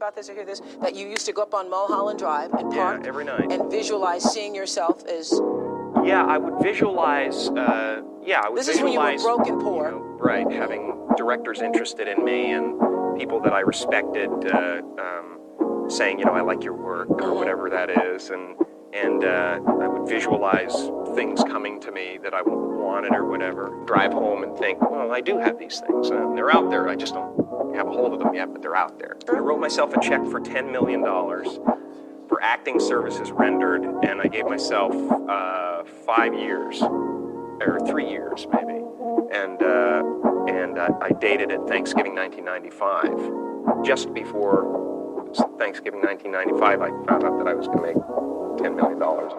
about this or hear this, that you used to go up on Mulholland Drive and park every night and visualize seeing yourself as... Yeah, I would visualize, This is when you were broke and poor. You know, right, having directors interested in me and people that I respected saying, you know, I like your work or whatever that is, and I would visualize things coming to me that I wanted or whatever. Drive home and think, well, I do have these things. They're out there. I just don't have a hold of them yet, but they're out there. I wrote myself a check for $10 million for acting services rendered, and I gave myself 5 years, or 3 years maybe, and I dated it Thanksgiving 1995. Just before Thanksgiving 1995, I found out that I was going to make $10 million in dollars.